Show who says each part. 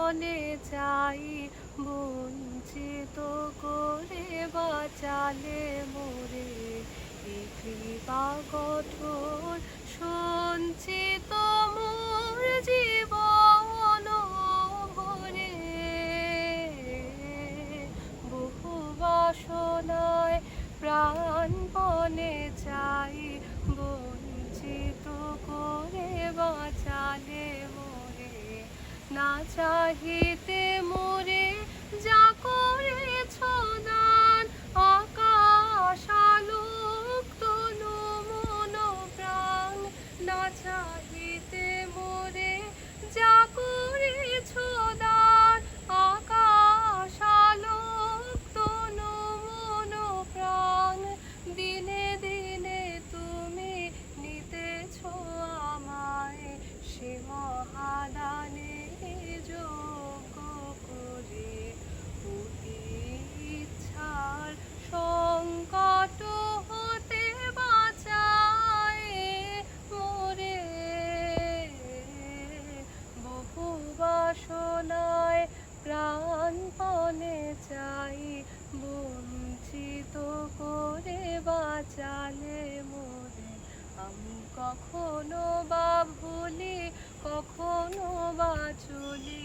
Speaker 1: প্রাণপণে চাই, বঞ্চিত করে বাঁচালে মোরে। এ কৃপা কঠোর সঞ্চিত মোর জীবন ভরে। বহু বাসনায় প্রাণপণে চাই, বঞ্চিত করে বাঁচালে মোরে। না চাহিতে মোরে যা করেছ দান, আকাশ আলোক তনু মন প্রাণ। না চাহিতে মোরে যা করেছ দান, আকাশ আলোক তনু মন প্রাণ। দিনে দিনে তুমি নিতেছ আমায়, সে মহাদানে যোগ্য করে। অতি ইচ্ছার সংকট হতে বাঁচায় মোরে। বহু বাসনায় প্রাণপণে চাই, বঞ্চিত করে বাঁচালে মোরে। আমি কখনো বা ভুলি, কখনো বা চলি,